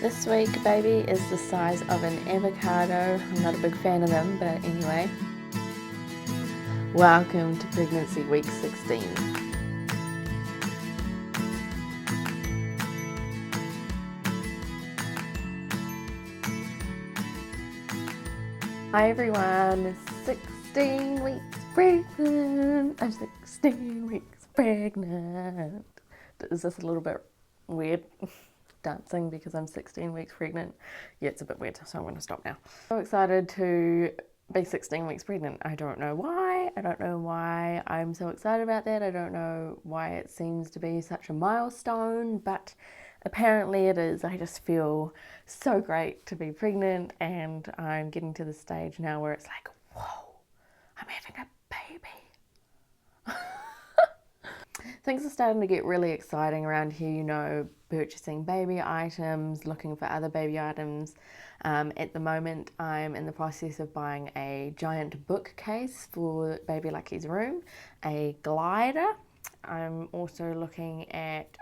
This week, baby is the size of an avocado. I'm not a big fan of them, but anyway. Welcome to pregnancy week 16. Hi everyone, 16 weeks pregnant. I'm 16 weeks pregnant. Is this a little bit weird? Dancing because I'm 16 weeks pregnant. Yeah, it's a bit weird, so I'm going to stop now. So excited to be 16 weeks pregnant. I don't know why. I don't know why I'm so excited about that. I don't know why it seems to be such a milestone, but apparently it is. I just feel so great to be pregnant, and I'm getting to the stage now where it's like, whoa, I'm having a baby. Things are starting to get really exciting around here, you know, purchasing baby items, looking for other baby items. At the moment, I'm in the process of buying a giant bookcase for baby Lucky's room, a glider. I'm also looking at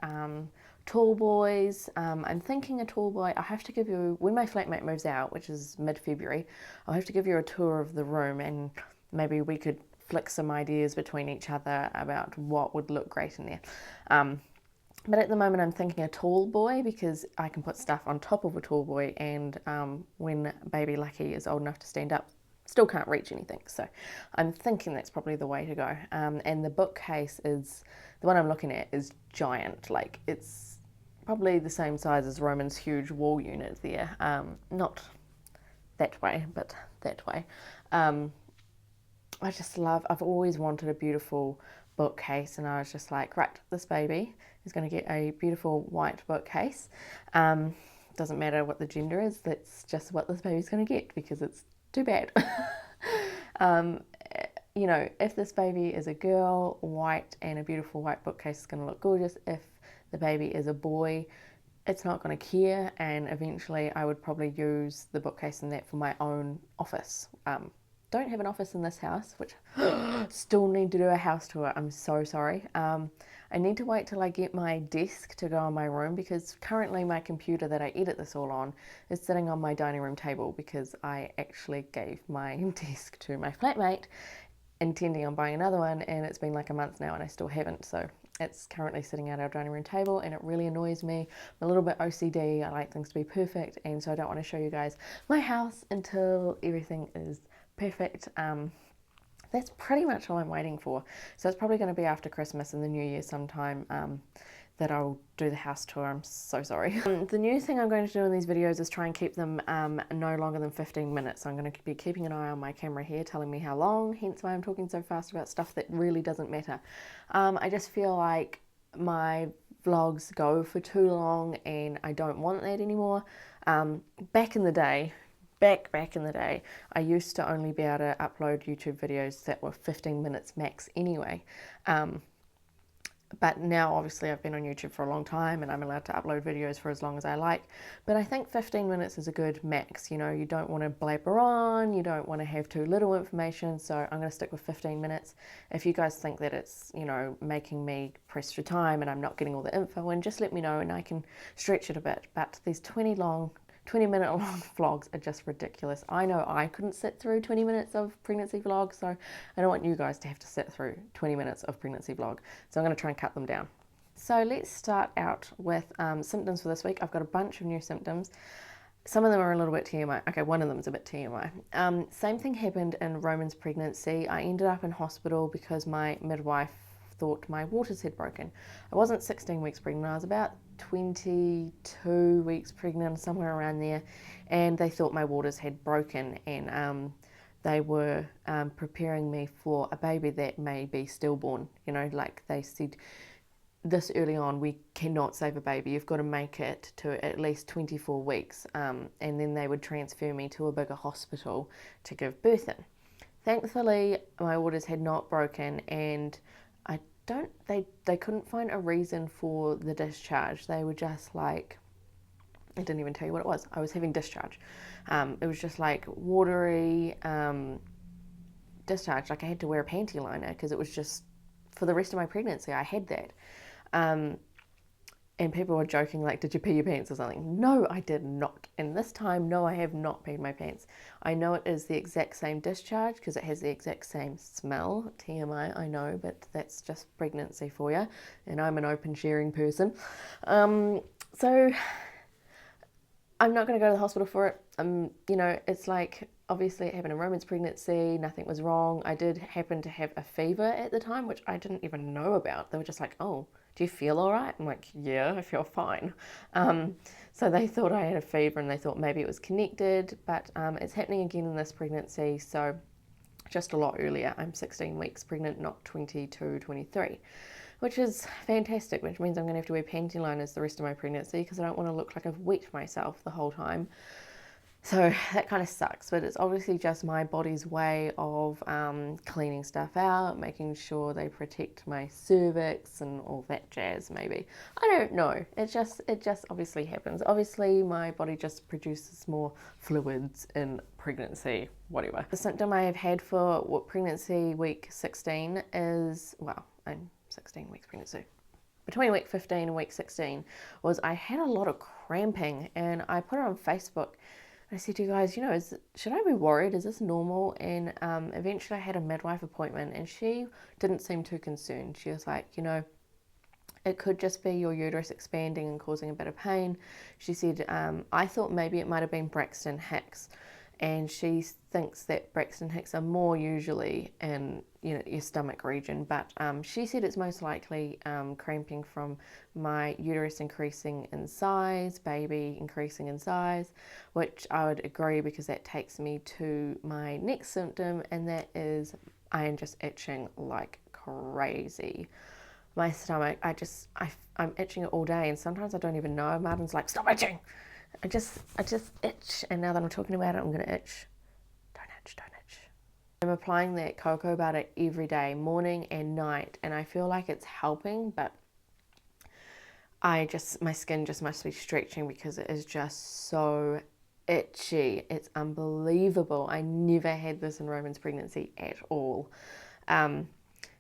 tall boys. I'm thinking a tall boy. I have to give you, when my flatmate moves out, which is mid-February, I'll have to give you a tour of the room, and maybe we could flick some ideas between each other about what would look great in there. But at the moment I'm thinking a tall boy because I can put stuff on top of a tall boy, and when baby Lucky is old enough to stand up, still can't reach anything. So I'm thinking that's probably the way to go. And the bookcase is, the one I'm looking at is giant. Like, it's probably the same size as Roman's huge wall unit there. Not that way, but that way. I just love, I've always wanted a beautiful bookcase, and I was just like, right, this baby is going to get a beautiful white bookcase. Doesn't matter what the gender is, that's just what this baby's going to get, because it's too bad. You know, if this baby is a girl, white and a beautiful white bookcase is going to look gorgeous. If the baby is a boy, it's not going to care, and eventually I would probably use the bookcase and that for my own office. Don't have an office in this house, which still need to do a house tour. I'm so sorry. I need to wait till I get my desk to go in my room, because currently my computer that I edit this all on is sitting on my dining room table, because I actually gave my desk to my flatmate intending on buying another one, and it's been like a month now and I still haven't. So it's currently sitting at our dining room table, and it really annoys me. I'm a little bit OCD. I like things to be perfect, and so I don't want to show you guys my house until everything is perfect. That's pretty much all I'm waiting for. So it's probably going to be after Christmas and the New Year sometime that I'll do the house tour. I'm so sorry. The new thing I'm going to do in these videos is try and keep them no longer than 15 minutes. So I'm going to be keeping an eye on my camera here, telling me how long, hence why I'm talking so fast about stuff that really doesn't matter. I just feel like my vlogs go for too long, and I don't want that anymore. Back in the day, I used to only be able to upload YouTube videos that were 15 minutes max anyway. But now obviously I've been on YouTube for a long time, and I'm allowed to upload videos for as long as I like. But I think 15 minutes is a good max. You know, you don't want to blabber on, you don't want to have too little information, so I'm going to stick with 15 minutes. If you guys think that it's, you know, making me pressed for time and I'm not getting all the info in, just let me know and I can stretch it a bit. But these 20-minute long vlogs are just ridiculous. I know I couldn't sit through 20 minutes of pregnancy vlog, so I don't want you guys to have to sit through 20 minutes of pregnancy vlog. So I'm going to try and cut them down. So let's start out with symptoms for this week. I've got a bunch of new symptoms. Some of them are a little bit TMI. Okay, one of them is a bit TMI. Same thing happened in Roman's pregnancy. I ended up in hospital because my midwife thought my waters had broken. I wasn't 16 weeks pregnant, I was about 22 weeks pregnant, somewhere around there, and they thought my waters had broken, and they were preparing me for a baby that may be stillborn. You know, like they said, this early on, we cannot save a baby, you've got to make it to at least 24 weeks, and then they would transfer me to a bigger hospital to give birth in. Thankfully, my waters had not broken, and they couldn't find a reason for the discharge. They were just like, I didn't even tell you what it was. I was having discharge. It was just like watery discharge. Like I had to wear a panty liner because it was just, for the rest of my pregnancy, I had that. And people were joking like, did you pee your pants or something? No, I did not. And this time, no, I have not peed my pants. I know it is the exact same discharge because it has the exact same smell. TMI, I know, but that's just pregnancy for you. And I'm an open sharing person. So I'm not going to go to the hospital for it. You know, it's like, obviously it happened in Roman's pregnancy, nothing was wrong. I did happen to have a fever at the time, which I didn't even know about. They were just like, oh, do you feel all right? I'm like, yeah, I feel fine. So they thought I had a fever and they thought maybe it was connected, but it's happening again in this pregnancy, so just a lot earlier. I'm 16 weeks pregnant, not 22, 23. Which is fantastic, which means I'm going to have to wear panty liners the rest of my pregnancy because I don't want to look like I've wet myself the whole time. So that kind of sucks, but it's obviously just my body's way of cleaning stuff out, making sure they protect my cervix and all that jazz maybe. I don't know. It just obviously happens. Obviously my body just produces more fluids in pregnancy, whatever. The symptom I have had for pregnancy week 16 is, well, I'm 16 weeks pregnancy. Between week 15 and week 16 was I had a lot of cramping, and I put it on Facebook. I said to you guys, you know, should I be worried? Is this normal? And eventually I had a midwife appointment and she didn't seem too concerned. She was like, you know, it could just be your uterus expanding and causing a bit of pain. She said, I thought maybe it might have been Braxton Hicks. And she thinks that Braxton Hicks are more usually in, you know, your stomach region, but she said it's most likely cramping from my uterus increasing in size, baby increasing in size, which I would agree because that takes me to my next symptom, and that is I am just itching like crazy. My stomach, I'm itching it all day, and sometimes I don't even know. Martin's like, stop itching. I just itch, and now that I'm talking about it, I'm gonna itch. Don't itch. I'm applying that cocoa butter every day, morning and night, and I feel like it's helping, but my skin just must be stretching because it is just so itchy. It's unbelievable. I never had this in Roman's pregnancy at all.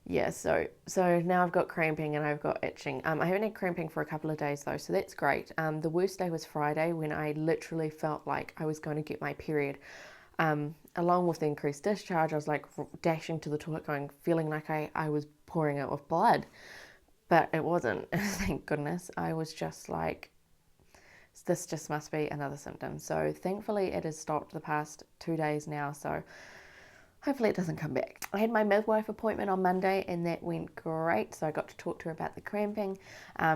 Yeah, so now I've got cramping and I've got itching. I haven't had cramping for a couple of days though, so that's great. The worst day was Friday when I literally felt like I was going to get my period. Along with the increased discharge, I was like dashing to the toilet feeling like I was pouring out with blood. But it wasn't, thank goodness. I was just like, this just must be another symptom. So thankfully it has stopped the past 2 days now, so hopefully it doesn't come back. I had my midwife appointment on Monday and that went great. So I got to talk to her about the cramping.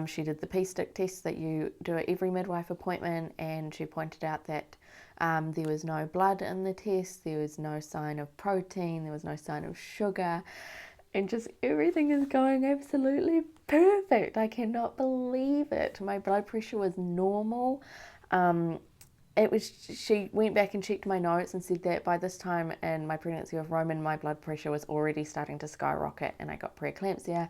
She did the pee stick test that you do at every midwife appointment, and she pointed out that there was no blood in the test, there was no sign of protein, there was no sign of sugar, and just everything is going absolutely perfect. I cannot believe it. My blood pressure was normal. She went back and checked my notes and said that by this time in my pregnancy with Roman, my blood pressure was already starting to skyrocket, and I got preeclampsia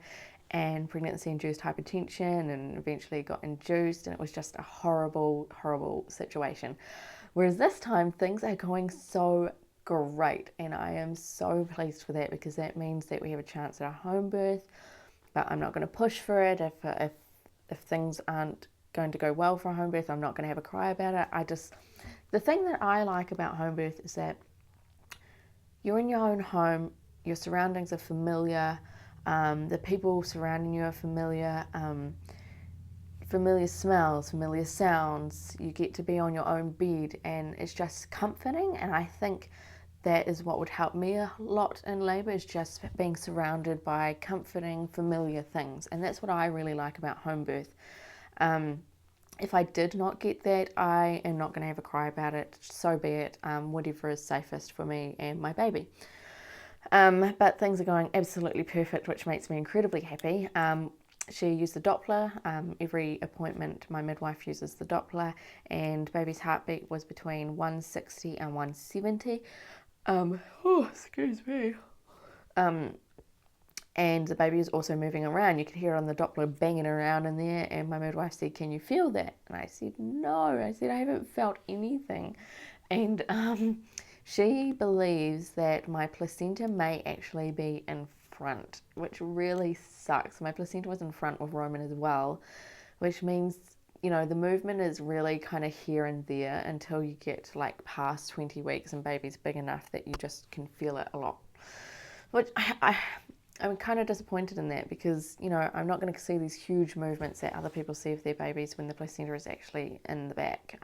and pregnancy-induced hypertension, and eventually got induced, and it was just a horrible, horrible situation. Whereas this time, things are going so great, and I am so pleased for that because that means that we have a chance at a home birth, but I'm not going to push for it. If things aren't going to go well for a home birth, I'm not going to have a cry about it. The thing that I like about home birth is that you're in your own home, your surroundings are familiar, the people surrounding you are familiar, familiar smells, familiar sounds, you get to be on your own bed, and it's just comforting. And I think that is what would help me a lot in labour, is just being surrounded by comforting, familiar things. And that's what I really like about home birth. If I did not get that, I am not going to have a cry about it. So be it. Whatever is safest for me and my baby. But things are going absolutely perfect, which makes me incredibly happy. She used the Doppler. Every appointment, my midwife uses the Doppler, and baby's heartbeat was between 160 and 170. Excuse me. And the baby was also moving around. You could hear it on the Doppler banging around in there, and my midwife said, "Can you feel that?" And I said, "No." I said, "I haven't felt anything." And she believes that my placenta may actually be in front, which really sucks. My placenta was in front with Roman as well, which means, you know, the movement is really kind of here and there until you get like past 20 weeks and baby's big enough that you just can feel it a lot. Which I'm kind of disappointed in that, because, you know, I'm not going to see these huge movements that other people see of their babies when the placenta is actually in the back.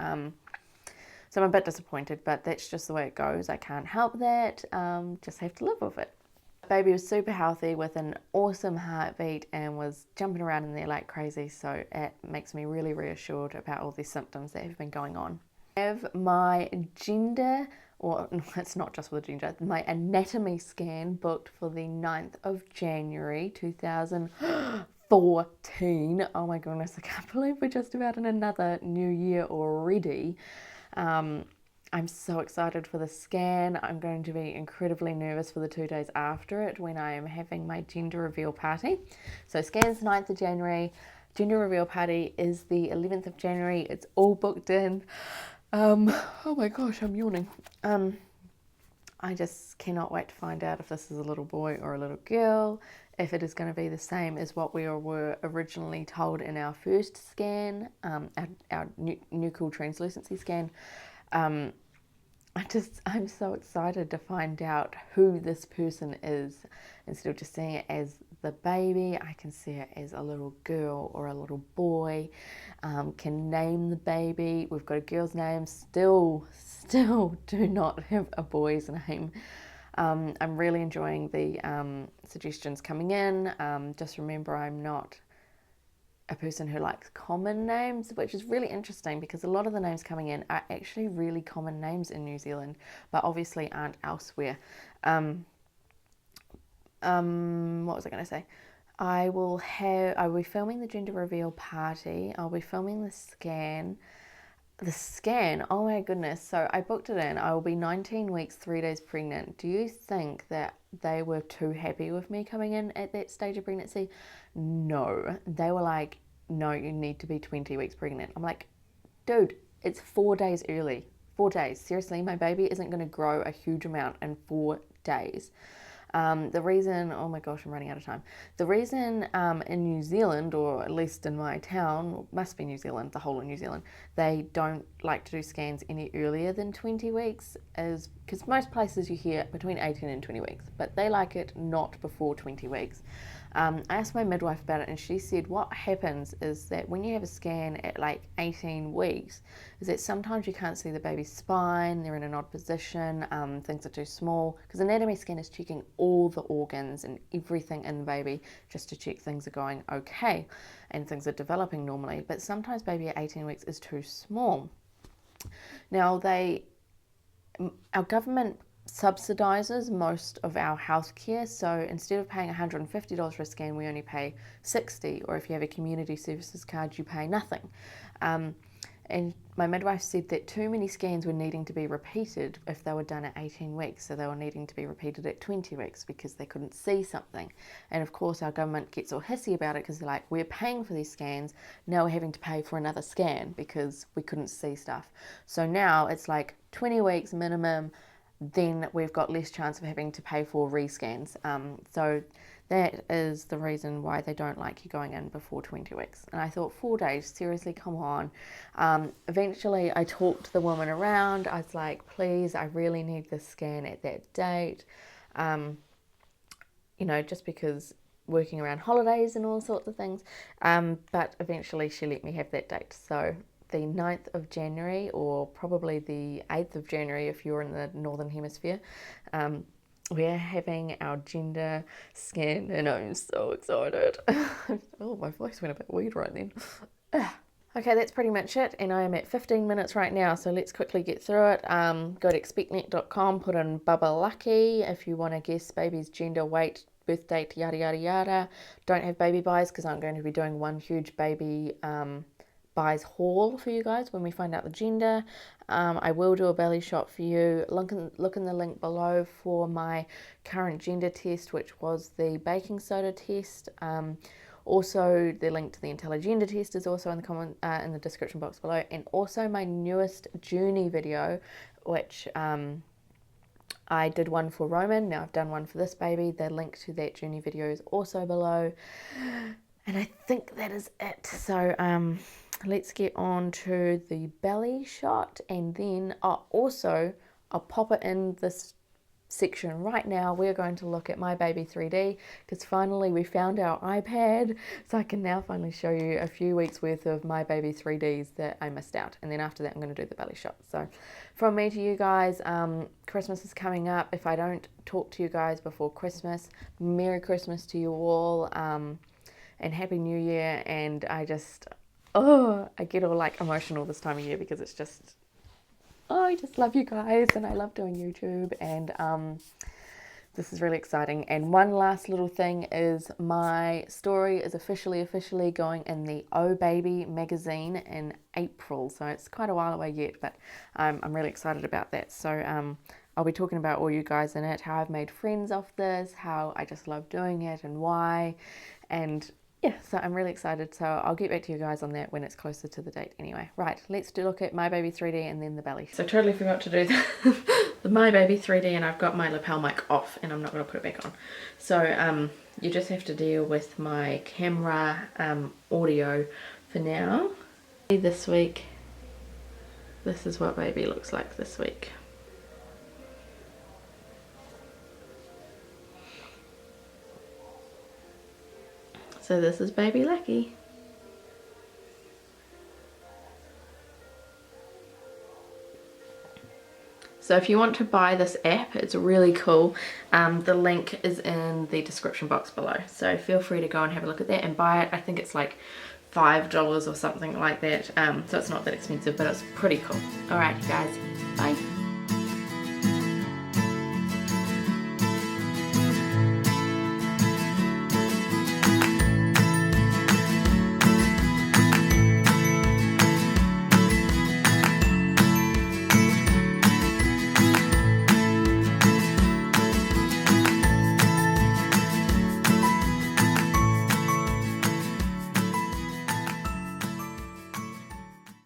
So I'm a bit disappointed, but that's just the way it goes. I can't help that. Just have to live with it. Baby was super healthy with an awesome heartbeat and was jumping around in there like crazy, so it makes me really reassured about all these symptoms that have been going on. I have my gender, or it's not just for the gender, my anatomy scan booked for the 9th of January 2014. Oh my goodness, I can't believe we're just about in another new year already. I'm so excited for the scan. I'm going to be incredibly nervous for the 2 days after it when I am having my gender reveal party. So scan's 9th of January, gender reveal party is the 11th of January. It's all booked in. Oh my gosh, I'm yawning. I just cannot wait to find out if this is a little boy or a little girl, if it is going to be the same as what we were originally told in our first scan, our nuchal translucency scan. I'm so excited to find out who this person is. Instead of just seeing it as the baby, I can see it as a little girl or a little boy. Can name the baby. We've got a girl's name. Still do not have a boy's name. I'm really enjoying the suggestions coming in. Just remember, I'm not a person who likes common names, which is really interesting because a lot of the names coming in are actually really common names in New Zealand, but obviously aren't elsewhere. What was I going to say? I will be filming the gender reveal party. I'll be filming the scan. The scan, oh my goodness. So I booked it in. I will be 19 weeks, 3 days pregnant. Do you think that they were too happy with me coming in at that stage of pregnancy? No. They were like, no, you need to be 20 weeks pregnant. I'm like, dude, it's 4 days early. 4 days. Seriously, my baby isn't going to grow a huge amount in 4 days. The reason, oh my gosh, I'm running out of time. The reason in New Zealand, or at least in my town, must be New Zealand, the whole of New Zealand, they don't like to do scans any earlier than 20 weeks, is because most places you hear between 18 and 20 weeks, but they like it not before 20 weeks. I asked my midwife about it, and she said what happens is that when you have a scan at like 18 weeks, is that sometimes you can't see the baby's spine, they're in an odd position, things are too small, because anatomy scan is checking all the organs and everything in the baby just to check things are going okay and things are developing normally, but sometimes baby at 18 weeks is too small. Now our government subsidises most of our healthcare, so instead of paying $150 for a scan, we only pay $60, or if you have a community services card, you pay nothing. And my midwife said that too many scans were needing to be repeated if they were done at 18 weeks, so they were needing to be repeated at 20 weeks because they couldn't see something. And of course our government gets all hissy about it because they're like, we're paying for these scans, now we're having to pay for another scan because we couldn't see stuff. So now it's like 20 weeks minimum, then we've got less chance of having to pay for rescans. So that is the reason why they don't like you going in before 20 weeks. And I thought, 4 days, seriously, come on. Eventually I talked the woman around. I was like, please, I really need this scan at that date. You know, just because working around holidays and all sorts of things. But eventually she let me have that date. So the 9th of January, or probably the 8th of January if you're in the Northern Hemisphere, we're having our gender scan, and I'm so excited. Oh, my voice went a bit weird right then. Okay, that's pretty much it, and I am at 15 minutes right now, so let's quickly get through it. Go to expectnet.com, put in Bubba Lucky if you want to guess baby's gender, weight, birth date, yada yada yada. Don't have baby buys because I'm going to be doing one huge baby buys haul for you guys when we find out the gender. I will do a belly shot for you. Look in the link below for my current gender test, which was the baking soda test. Also, the link to the IntelliGender test is also in the in the description box below, and also my newest journey video, which I did one for Roman. Now I've done one for this baby. The link to that journey video is also below. And I think that is it. So let's get on to the belly shot, and then also I'll pop it in this section right now. We're going to look at My Baby 3D because finally we found our iPad, so I can now finally show you a few weeks worth of My Baby 3Ds that I missed out, and then after that I'm going to do the belly shot. So from me to you guys, Christmas is coming up. If I don't talk to you guys before Christmas, Merry Christmas to you all, and Happy New Year. And I get all like emotional this time of year because it's just, I just love you guys, and I love doing YouTube, and this is really exciting. And one last little thing is my story is officially going in the Oh Baby magazine in April, so it's quite a while away yet, but I'm really excited about that. So I'll be talking about all you guys in it, how I've made friends off this, how I just love doing it and why, and yeah, so I'm really excited. So I'll get back to you guys on that when it's closer to the date anyway. Right, let's look at My Baby 3D and then the belly. So totally forgot to do the My Baby 3D, and I've got my lapel mic off and I'm not going to put it back on. So you just have to deal with my camera audio for now. This week, this is what baby looks like this week. So this is baby Lucky. So if you want to buy this app, it's really cool. The link is in the description box below. So feel free to go and have a look at that and buy it. I think it's like $5 or something like that. So it's not that expensive, but it's pretty cool. Alright, you guys, bye.